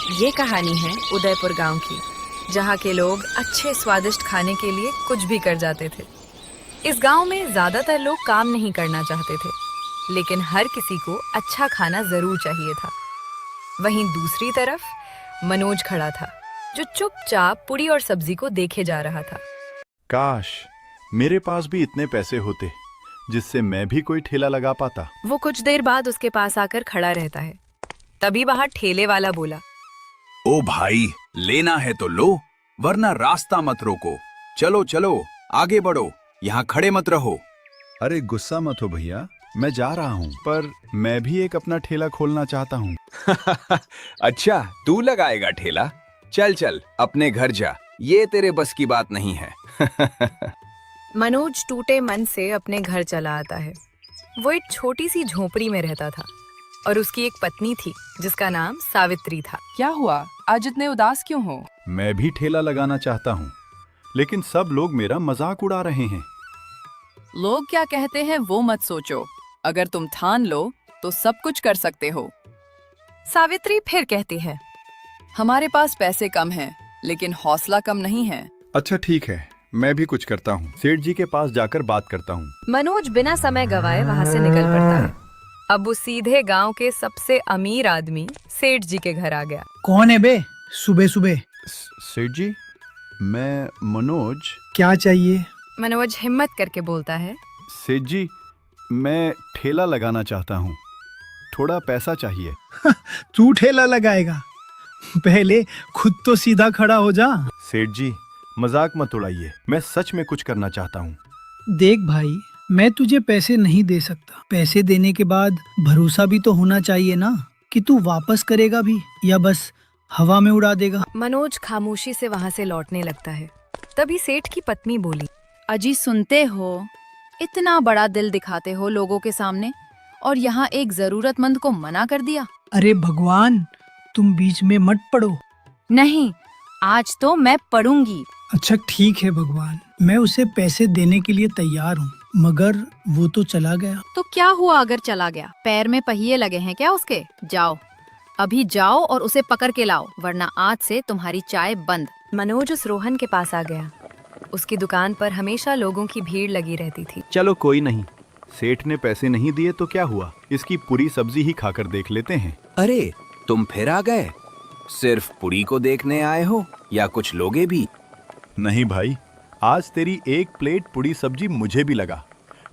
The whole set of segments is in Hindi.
ये कहानी है उदयपुर गांव की, जहाँ के लोग अच्छे स्वादिष्ट खाने के लिए कुछ भी कर जाते थे। इस गांव में ज्यादातर लोग काम नहीं करना चाहते थे, लेकिन हर किसी को अच्छा खाना जरूर चाहिए था। वहीं दूसरी तरफ मनोज खड़ा था, जो चुपचाप पूरी और सब्जी को देखे जा रहा था। काश मेरे पास भी इतने पैसे होते जिससे मैं भी कोई ठेला लगा पाता। वो कुछ देर बाद उसके पास आकर खड़ा रहता है। तभी बाहर ठेले वाला बोला, ओ भाई, लेना है तो लो, वरना रास्ता मत रोको। चलो चलो आगे बढ़ो, यहाँ खड़े मत रहो। अरे गुस्सा मत हो भैया, मैं जा रहा हूँ, पर मैं भी एक अपना ठेला खोलना चाहता हूँ। अच्छा, तू लगाएगा ठेला? चल चल अपने घर जा, ये तेरे बस की बात नहीं है। मनोज टूटे मन से अपने घर चला आता है। वो एक छोटी सी झोपड़ी में रहता था और उसकी एक पत्नी थी जिसका नाम सावित्री था। क्या हुआ, आज इतने उदास क्यों हो? मैं भी ठेला लगाना चाहता हूँ, लेकिन सब लोग मेरा मजाक उड़ा रहे हैं। लोग क्या कहते हैं वो मत सोचो, अगर तुम ठान लो तो सब कुछ कर सकते हो। सावित्री फिर कहती है, हमारे पास पैसे कम हैं, लेकिन हौसला कम नहीं है। अच्छा ठीक है, मैं भी कुछ करता हूँ, सेठ जी के पास जाकर बात करता हूँ। मनोज बिना समय गवाए वहाँ से निकल पड़ता है। अब वो सीधे गांव के सबसे अमीर आदमी सेठ जी के घर आ गया। कौन है बे सुबह सुबह? सेठ जी, मैं मनोज। क्या चाहिए? मनोज हिम्मत करके बोलता है, सेठ जी, मैं ठेला लगाना चाहता हूँ, थोड़ा पैसा चाहिए। तू ठेला लगाएगा? पहले खुद तो सीधा खड़ा हो जा। सेठ जी, मजाक मत उड़ाइए, मैं सच में कुछ करना चाहता हूँ। देख भाई, मैं तुझे पैसे नहीं दे सकता। पैसे देने के बाद भरोसा भी तो होना चाहिए ना कि तू वापस करेगा भी या बस हवा में उड़ा देगा। मनोज खामोशी से वहाँ से लौटने लगता है। तभी सेठ की पत्नी बोली, अजी सुनते हो, इतना बड़ा दिल दिखाते हो लोगों के सामने और यहाँ एक जरूरतमंद को मना कर दिया। अरे भगवान, तुम बीच में मत पड़ो। नहीं, आज तो मैं पढ़ूंगी। अच्छा ठीक है भगवान, मैं उसे पैसे देने के लिए तैयार हूँ, मगर वो तो चला गया। तो क्या हुआ अगर चला गया? पैर में पहिए लगे हैं क्या उसके? जाओ, अभी जाओ और उसे पकड़ के लाओ, वरना आज से तुम्हारी चाय बंद। मनोज उस रोहन के पास आ गया। उसकी दुकान पर हमेशा लोगों की भीड़ लगी रहती थी। चलो कोई नहीं, सेठ ने पैसे नहीं दिए तो क्या हुआ, इसकी पूरी सब्जी ही खाकर देख लेते हैं। अरे तुम फिर आ गए? सिर्फ पुरी को देखने आए हो या कुछ लोगे भी? नहीं भाई, आज तेरी एक प्लेट पूरी सब्जी मुझे भी लगा,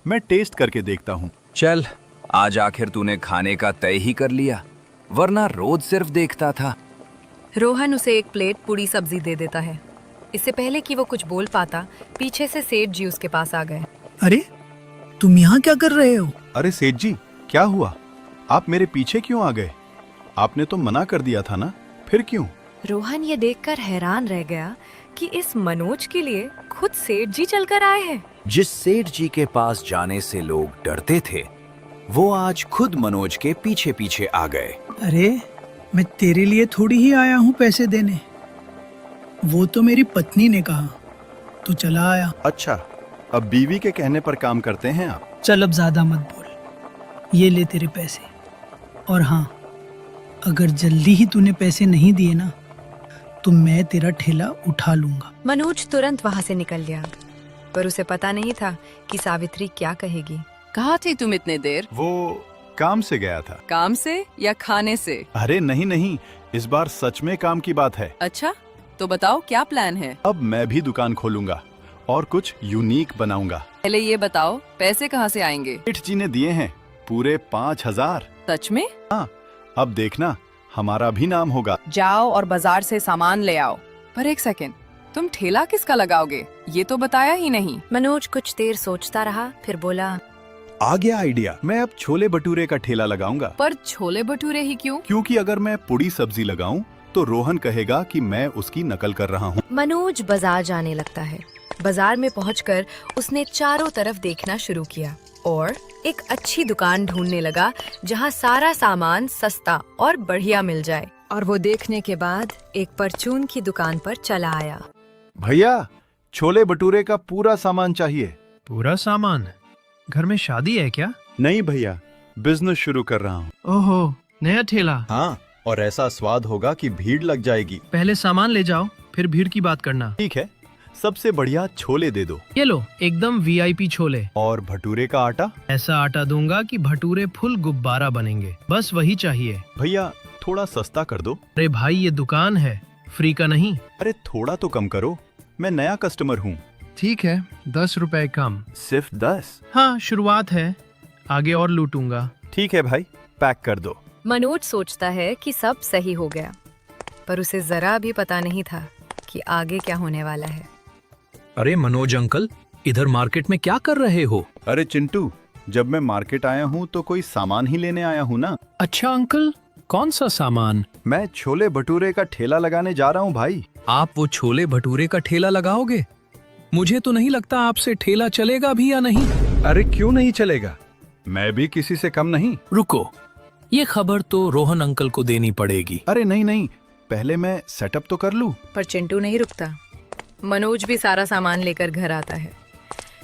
मैं टेस्ट करके देखता हूँ। चल, आज आखिर तूने खाने का तय ही कर लिया, वरना रोज सिर्फ देखता था। रोहन उसे एक प्लेट पूरी सब्जी दे देता है। इससे पहले कि वो कुछ बोल पाता, पीछे से सेठ जी उसके पास आ गए। अरे तुम यहाँ क्या कर रहे हो? अरे सेठ जी, क्या हुआ, आप मेरे पीछे क्यों आ गए? आपने तो मना कर दिया था ना, फिर क्यों? रोहन ये देखकर हैरान रह गया कि इस मनोज के लिए खुद सेठ जी चलकर आए हैं। जिस सेठ जी के पास जाने से लोग डरते थे, वो आज खुद मनोज के पीछे पीछे आ गए। अरे मैं तेरे लिए थोड़ी ही आया हूँ पैसे देने, वो तो मेरी पत्नी ने कहा तो चला आया। अच्छा, अब बीवी के कहने पर काम करते हैं आप। चल अब ज्यादा मत बोल, ये ले तेरे पैसे। और हाँ, अगर जल्दी ही तूने पैसे नहीं दिए ना तो मैं तेरा ठेला उठा लूंगा। मनोज तुरंत वहाँ से निकल गया, पर उसे पता नहीं था कि सावित्री क्या कहेगी। कहाँ थे तुम इतने देर? वो काम से गया था। काम से या खाने से? अरे नहीं नहीं, इस बार सच में काम की बात है। अच्छा, तो बताओ क्या प्लान है? अब मैं भी दुकान खोलूंगा और कुछ यूनिक बनाऊंगा। पहले ये बताओ, पैसे कहाँ से आएंगे? सेठ जी ने दिए हैं पूरे 5,000। सच में? हाँ, अब देखना, हमारा भी नाम होगा। जाओ और बाजार से सामान ले आओ। पर एक सेकंड, तुम ठेला किसका लगाओगे, ये तो बताया ही नहीं। मनोज कुछ देर सोचता रहा, फिर बोला, आ गया आइडिया, मैं अब छोले भटूरे का ठेला लगाऊंगा। पर छोले भटूरे ही क्यों? क्योंकि अगर मैं पूरी सब्जी लगाऊं तो रोहन कहेगा कि मैं उसकी नकल कर रहा हूँ। मनोज बाजार जाने लगता है। बाजार में पहुंचकर उसने चारों तरफ देखना शुरू किया और एक अच्छी दुकान ढूंढने लगा जहां सारा सामान सस्ता और बढ़िया मिल जाए। और वो देखने के बाद एक परचून की दुकान पर चला आया। भैया, छोले भटूरे का पूरा सामान चाहिए। पूरा सामान? घर में शादी है क्या? नहीं भैया, बिजनेस शुरू कर रहा हूँ। ओहो, नया ठेला? हाँ, और ऐसा स्वाद होगा कि भीड़ लग जाएगी। पहले सामान ले जाओ, फिर भीड़ की बात करना। ठीक है, सबसे बढ़िया छोले दे दो। ये लो, एकदम VIP छोले। और भटूरे का आटा? ऐसा आटा दूंगा कि भटूरे फुल गुब्बारा बनेंगे। बस वही चाहिए। भैया थोड़ा सस्ता कर दो। अरे भाई, ये दुकान है, फ्री का नहीं। अरे थोड़ा तो कम करो, मैं नया कस्टमर हूँ। ठीक है, 10 रुपए कम। सिर्फ 10? हाँ, शुरुआत है, आगे और लूटूंगा। ठीक है भाई, पैक कर दो। मनोज सोचता है कि सब सही हो गया, पर उसे जरा भी पता नहीं था कि आगे क्या होने वाला है। अरे मनोज अंकल, इधर मार्केट में क्या कर रहे हो? अरे चिंटू, जब मैं मार्केट आया हूँ तो कोई सामान ही लेने आया हूँ ना। अच्छा अंकल, कौन सा सामान? मैं छोले भटूरे का ठेला लगाने जा रहा हूँ भाई। आप वो छोले भटूरे का ठेला लगाओगे? मुझे तो नहीं लगता आपसे ठेला चलेगा भी या नहीं। अरे क्यों नहीं चलेगा, मैं भी किसी से कम नहीं। रुको, ये खबर तो रोहन अंकल को देनी पड़ेगी। अरे नहीं नहीं, पहले मैं सेटअप तो कर लूँ। पर चिंटू नहीं रुकता। मनोज भी सारा सामान लेकर घर आता है।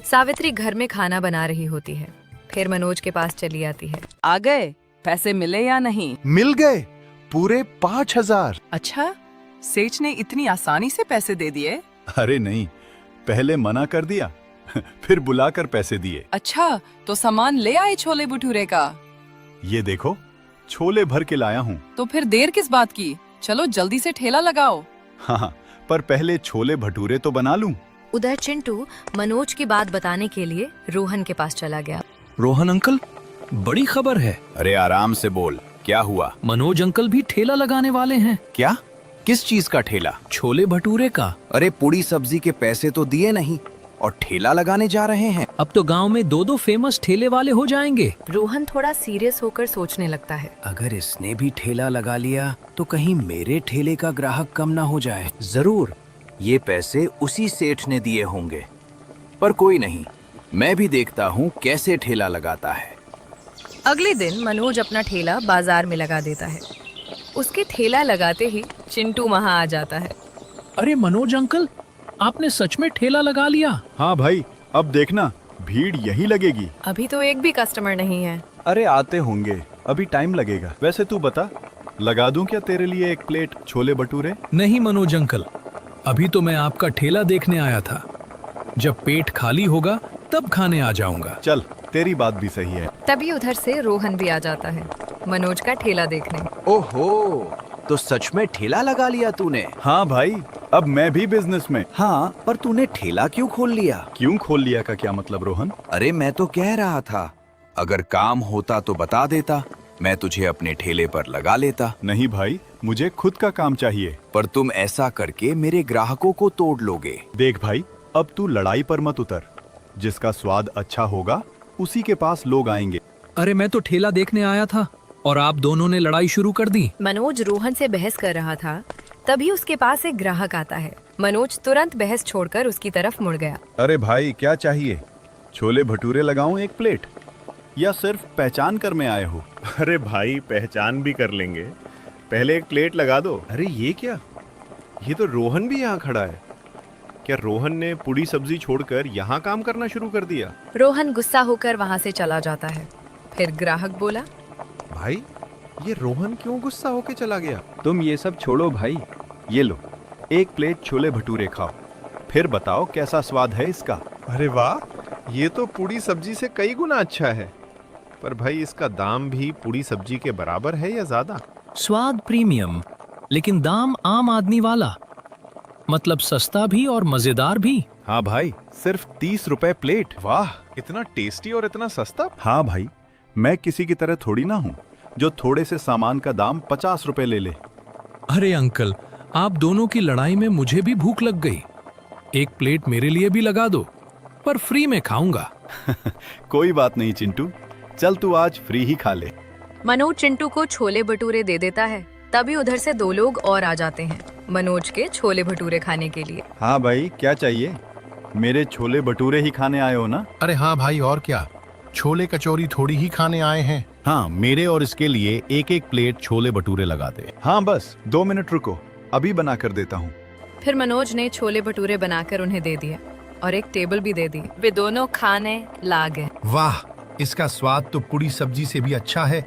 सावित्री घर में खाना बना रही होती है, फिर मनोज के पास चली आती है। आ गए? पैसे मिले या नहीं? मिल गए, पूरे 5000। अच्छा, सेठ ने इतनी आसानी से पैसे दे दिए? अरे नहीं, पहले मना कर दिया फिर बुलाकर पैसे दिए। अच्छा, तो सामान ले आए छोले भटूरे का? ये देखो, छोले भर के लाया हूँ। तो फिर देर किस बात की? चलो जल्दी से ठेला लगाओ। हाँ, पर पहले छोले भटूरे तो बना लूं। उधर चिंटू मनोज की बात बताने के लिए रोहन के पास चला गया। रोहन अंकल, बड़ी खबर है। अरे आराम से बोल, क्या हुआ? मनोज अंकल भी ठेला लगाने वाले हैं। क्या? किस चीज का ठेला? छोले भटूरे का। अरे पूरी सब्जी के पैसे तो दिए नहीं और ठेला लगाने जा रहे हैं। अब तो गांव में 2-2 फेमस ठेले वाले हो जाएंगे। रोहन थोड़ा सीरियस होकर सोचने लगता है। अगर इसने भी ठेला लगा लिया तो कहीं मेरे ठेले का ग्राहक कम ना हो जाए। जरूर ये पैसे उसी सेठ ने दिए होंगे, पर कोई नहीं, मैं भी देखता हूँ कैसे ठेला लगाता है। अगले दिन मनोज अपना ठेला बाजार में लगा देता है। उसके ठेला लगाते ही चिंटू वहाँ आ जाता है। अरे मनोज अंकल, आपने सच में ठेला लगा लिया? हाँ भाई, अब देखना, भीड़ यही लगेगी। अभी तो एक भी कस्टमर नहीं है। अरे आते होंगे, अभी टाइम लगेगा। वैसे तू बता, लगा दूं क्या तेरे लिए एक प्लेट छोले भटूरे? नहीं मनोज अंकल, अभी तो मैं आपका ठेला देखने आया था। जब पेट खाली होगा तब खाने आ जाऊंगा। चल, तेरी बात भी सही है। तभी उधर से रोहन भी आ जाता है मनोज का ठेला देखने। ओहो, तो सच में ठेला लगा लिया तूने? हाँ भाई, अब मैं भी बिजनेस में। हाँ, पर तूने ठेला क्यों खोल लिया? क्यों खोल लिया का क्या मतलब रोहन? अरे मैं तो कह रहा था, अगर काम होता तो बता देता, मैं तुझे अपने ठेले पर लगा लेता। नहीं भाई, मुझे खुद का काम चाहिए। पर तुम ऐसा करके मेरे ग्राहकों को तोड़ लोगे। देख भाई, अब तू लड़ाई पर मत उतर। जिसका स्वाद अच्छा होगा उसी के पास लोग आएंगे। अरे मैं तो ठेला देखने आया था और आप दोनों ने लड़ाई शुरू कर दी। मनोज रोहन से बहस कर रहा था, तभी उसके पास एक ग्राहक आता है। मनोज तुरंत बहस छोड़कर उसकी तरफ मुड़ गया। अरे भाई, क्या चाहिए? छोले भटूरे लगाऊं एक प्लेट, या सिर्फ पहचान कर में आए हो? अरे भाई, पहचान भी कर लेंगे, पहले एक प्लेट लगा दो। अरे ये क्या, ये तो रोहन भी यहाँ खड़ा है। क्या रोहन ने पूरी सब्जी छोड़कर यहाँ काम करना शुरू कर दिया? रोहन गुस्सा होकर वहाँ से चला जाता है। फिर ग्राहक बोला, भाई, ये रोहन क्यों गुस्सा होके चला गया? तुम ये सब छोड़ो भाई, ये लो, एक प्लेट छोले भटूरे खाओ, फिर बताओ कैसा स्वाद है इसका। अरे वाह, ये तो पूरी सब्जी से कई गुना अच्छा है। पर भाई, इसका दाम भी पूरी सब्जी के बराबर है या ज्यादा? स्वाद प्रीमियम, लेकिन दाम आम आदमी वाला, मतलब सस्ता भी और मजेदार भी। हाँ भाई, सिर्फ 30 रुपए प्लेट। वाह, इतना टेस्टी और इतना सस्ता। हाँ भाई, मैं किसी की तरह थोड़ी ना हूँ जो थोड़े से सामान का दाम 50 रुपए ले ले। अरे अंकल, आप दोनों की लड़ाई में मुझे भी भूख लग गई। एक प्लेट मेरे लिए भी लगा दो, पर फ्री में खाऊंगा। कोई बात नहीं चिंटू, चल तू आज फ्री ही खा ले। मनोज चिंटू को छोले भटूरे दे देता है। तभी उधर से 2 लोग और आ जाते हैं मनोज के छोले भटूरे खाने के लिए। हाँ भाई, क्या चाहिए? मेरे छोले भटूरे ही खाने आए हो ना? अरे हाँ भाई, और क्या, छोले कचौरी थोड़ी ही खाने आए हैं। हाँ, मेरे और इसके लिए एक एक प्लेट छोले भटूरे लगा दे। हाँ बस 2 मिनट रुको, अभी बना कर देता हूँ। फिर मनोज ने छोले भटूरे बनाकर उन्हें दे दिए और एक टेबल भी दे दी। वे दोनों खाने लाग गए। वाह, इसका स्वाद तो पूरी सब्जी से भी अच्छा है।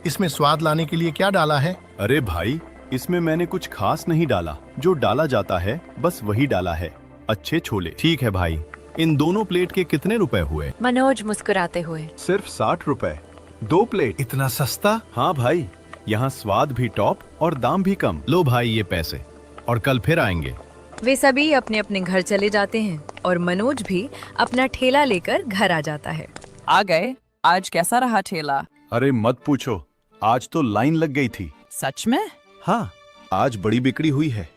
इसमें स्वाद लाने के लिए क्या डाला है? अरे भाई, इसमें मैंने कुछ खास नहीं डाला, जो डाला जाता है बस वही डाला है, अच्छे छोले। ठीक है भाई, इन दोनों प्लेट के कितने रुपए हुए? मनोज मुस्कुराते हुए। सिर्फ 60 रुपए, 2 प्लेट। इतना सस्ता? हाँ भाई, यहाँ स्वाद भी टॉप और दाम भी कम। लो भाई ये पैसे, और कल फिर आएंगे। वे सभी अपने अपने घर चले जाते हैं और मनोज भी अपना ठेला लेकर घर आ जाता है। आ गए। आज कैसा रहा ठेला? अरे मत पूछो, आज तो लाइन लग गई थी। सच में? हाँ, आज बड़ी बिक्री हुई है,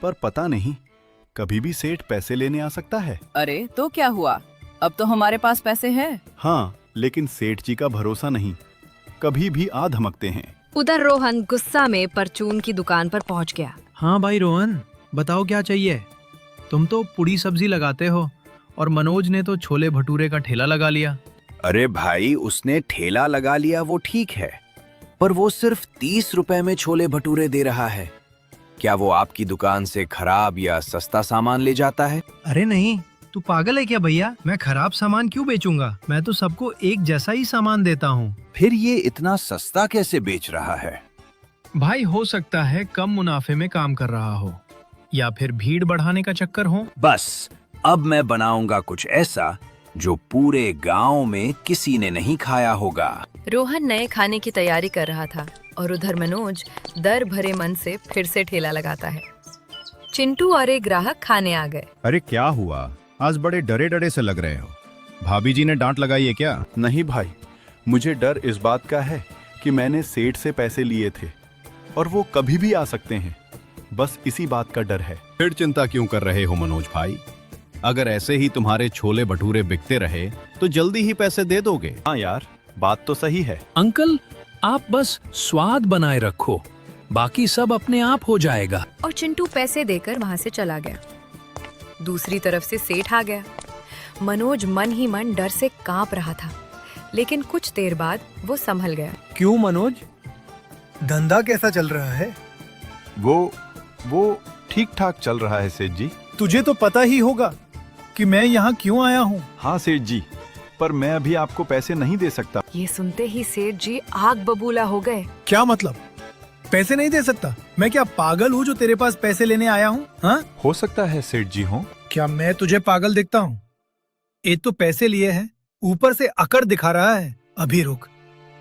पर पता नहीं कभी भी सेठ पैसे लेने आ सकता है। अरे तो क्या हुआ, अब तो हमारे पास पैसे हैं। हाँ, लेकिन सेठ जी का भरोसा नहीं, कभी भी आ धमकते हैं। उधर रोहन गुस्सा में परचून की दुकान पर पहुंच गया। हाँ भाई रोहन, बताओ क्या चाहिए? तुम तो पूड़ी सब्जी लगाते हो और मनोज ने तो छोले भटूरे का ठेला लगा लिया। अरे भाई, उसने ठेला लगा लिया वो ठीक है, पर वो सिर्फ 30 रुपए में छोले भटूरे दे रहा है। क्या वो आपकी दुकान से खराब या सस्ता सामान ले जाता है? अरे नहीं, तू पागल है क्या भैया? मैं खराब सामान क्यों बेचूंगा? मैं तो सबको एक जैसा ही सामान देता हूँ। फिर ये इतना सस्ता कैसे बेच रहा है? भाई हो सकता है कम मुनाफे में काम कर रहा हो, या फिर भीड़ बढ़ाने का चक्कर हो। बस अब मैं बनाऊंगा कुछ ऐसा जो पूरे गांव में किसी ने नहीं खाया होगा। रोहन नए खाने की तैयारी कर रहा था और उधर मनोज डर भरे मन से फिर से ठेला लगाता है। चिंटू और एक ग्राहक खाने आ गए। अरे क्या हुआ, आज बड़े डरे डरे से लग रहे हो? भाभी जी ने डांट लगाई है क्या? नहीं भाई, मुझे डर इस बात का है कि मैंने सेठ से पैसे लिए थे और वो कभी भी आ सकते हैं, बस इसी बात का डर है। फिर चिंता क्यों कर रहे हो मनोज भाई? अगर ऐसे ही तुम्हारे छोले भटूरे बिकते रहे तो जल्दी ही पैसे दे दोगे। हाँ यार, बात तो सही है। अंकल, आप बस स्वाद बनाए रखो, बाकी सब अपने आप हो जाएगा। और चिंटू पैसे देकर वहां से चला गया। दूसरी तरफ से सेठ आ गया। मनोज मन ही मन डर से कांप रहा था, लेकिन कुछ देर बाद वो संभल गया। क्यों मनोज, धंधा कैसा चल रहा है? वो ठीक ठाक चल रहा है सेठ जी। तुझे तो पता ही होगा कि मैं यहाँ क्यों आया हूँ। हाँ सेठ जी, पर मैं अभी आपको पैसे नहीं दे सकता। ये सुनते ही सेठ जी आग बबूला हो गए। क्या मतलब? पैसे नहीं दे सकता? मैं क्या पागल हूँ जो तेरे पास पैसे लेने आया हूँ? हाँ, हो सकता है सेठ जी हो। क्या मैं तुझे पागल दिखता हूँ? एक तो पैसे लिए हैं, ऊपर से अकड़ दिखा रहा है। अभी रुक,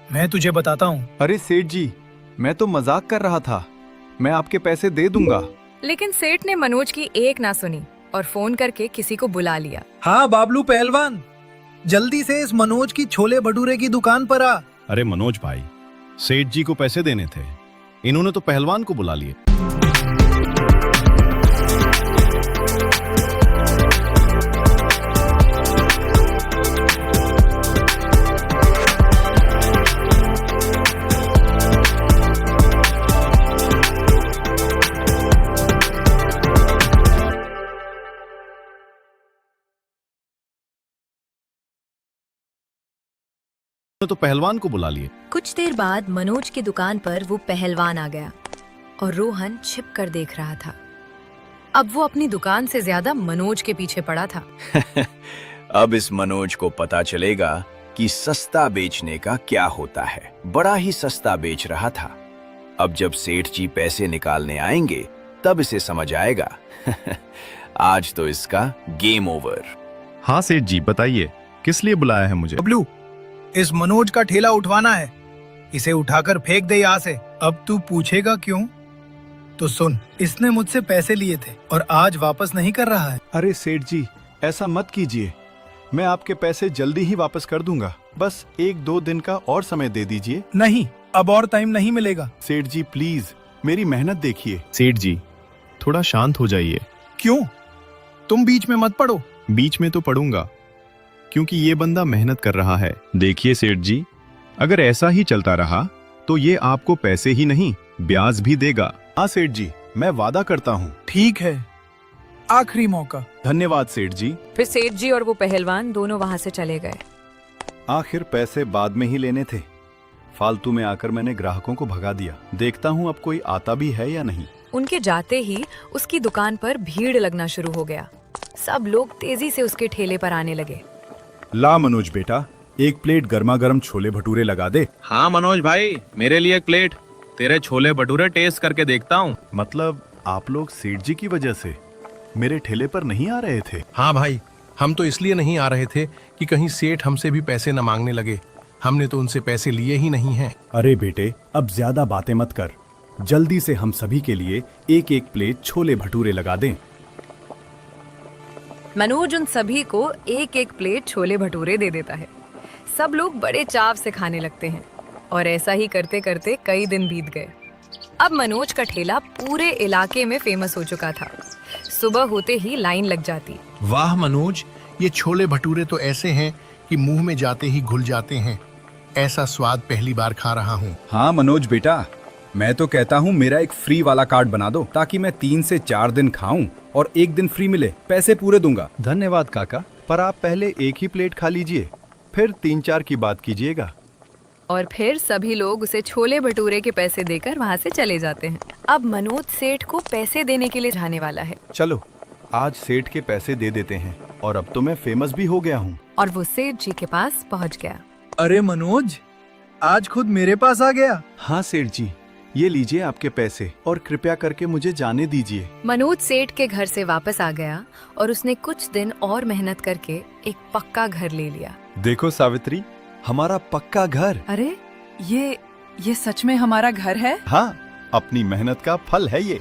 मैं तुझे बताता हूँ। अरे सेठ जी, मैं तो मजाक कर रहा था, मैं आपके पैसे दे दूंगा। लेकिन सेठ ने मनोज की एक ना सुनी और फोन करके किसी को बुला लिया। हाँ बाबलू पहलवान, जल्दी से इस मनोज की छोले भटूरे की दुकान पर आ। अरे मनोज भाई, सेठ जी को पैसे देने थे, इन्होंने तो पहलवान को बुला लिए। तो पहलवान को बुला लिए। कुछ देर बाद मनोज की दुकान पर वो पहलवान आ गया और रोहन छिप कर देख रहा था। अब वो अपनी दुकान से ज्यादा मनोज के पीछे पड़ा था। अब इस मनोज को पता चलेगा कि सस्ता बेचने का क्या होता है। बड़ा ही सस्ता बेच रहा था। अब जब सेठ जी पैसे निकालने आएंगे तब इसे समझ आएगा। आज तो इसका गेम ओवर। हाँ सेठ जी, बताइए किस लिए बुलाया है मुझे? बबलू, इस मनोज का ठेला उठवाना है, इसे उठाकर फेंक दे यहाँ से। अब तू पूछेगा क्यों? तो सुन, इसने मुझसे पैसे लिए थे और आज वापस नहीं कर रहा है। अरे सेठ जी, ऐसा मत कीजिए, मैं आपके पैसे जल्दी ही वापस कर दूंगा, बस 1-2 दिन का और समय दे दीजिए। नहीं, अब और टाइम नहीं मिलेगा। सेठ जी प्लीज, मेरी मेहनत देखिए। सेठ जी थोड़ा शांत हो जाइए। क्यों? तुम बीच में मत पड़ो। बीच में तो पड़ूंगा, क्योंकि ये बंदा मेहनत कर रहा है। देखिए सेठ जी, अगर ऐसा ही चलता रहा तो ये आपको पैसे ही नहीं ब्याज भी देगा। हाँ सेठ जी, मैं वादा करता हूँ। ठीक है, आखिरी मौका। धन्यवाद सेठ जी। फिर सेठ जी और वो पहलवान दोनों वहां से चले गए। आखिर पैसे बाद में ही लेने थे, फालतू में आकर मैंने ग्राहकों को भगा दिया। देखता हूँ अब कोई आता भी है या नहीं। उनके जाते ही उसकी दुकान पर भीड़ लगना शुरू हो गया। सब लोग तेजी से उसके ठेले पर आने लगे। ला मनोज बेटा, 1 प्लेट गर्मा गर्म छोले भटूरे लगा दे। हाँ मनोज भाई, मेरे लिए 1 प्लेट। तेरे छोले भटूरे टेस्ट करके देखता हूँ। मतलब आप लोग सेठ जी की वजह से मेरे ठेले पर नहीं आ रहे थे? हाँ भाई, हम तो इसलिए नहीं आ रहे थे कि कहीं सेठ हमसे भी पैसे न मांगने लगे। हमने तो उनसे पैसे लिए ही नहीं हैं। अरे बेटे, अब ज्यादा बातें मत कर। जल्दी से हम सभी के लिए एक एक प्लेट छोले भटूरे लगा दें। मनोज उन सभी को एक एक प्लेट छोले भटूरे दे देता है। सब लोग बड़े चाव से खाने लगते हैं और ऐसा ही करते करते कई दिन बीत गए। अब मनोज का ठेला पूरे इलाके में फेमस हो चुका था। सुबह होते ही लाइन लग जाती। वाह मनोज, ये छोले भटूरे तो ऐसे हैं कि मुंह में जाते ही घुल जाते हैं। ऐसा स्वाद पहली बार खा रहा हूँ। हाँ मनोज बेटा, मैं तो कहता हूँ मेरा एक फ्री वाला कार्ड बना दो, ताकि मैं 3 से 4 दिन खाऊं और एक दिन फ्री मिले। पैसे पूरे दूंगा। धन्यवाद काका, पर आप पहले एक ही प्लेट खा लीजिए, फिर 3-4 की बात कीजिएगा। और फिर सभी लोग उसे छोले भटूरे के पैसे देकर वहाँ से चले जाते हैं। अब मनोज सेठ को पैसे देने के लिए जाने वाला है। चलो आज सेठ के पैसे दे देते हैं, और अब तो मैं फेमस भी हो गया हूँ। और वो सेठ जी के पास पहुँच गया। अरे मनोज, आज खुद मेरे पास आ गया। हाँ सेठ जी, ये लीजिए आपके पैसे, और कृपया करके मुझे जाने दीजिए। मनोज सेठ के घर से वापस आ गया और उसने कुछ दिन और मेहनत करके एक पक्का घर ले लिया। देखो सावित्री, हमारा पक्का घर। अरे ये सच में हमारा घर है? हाँ, अपनी मेहनत का फल है ये।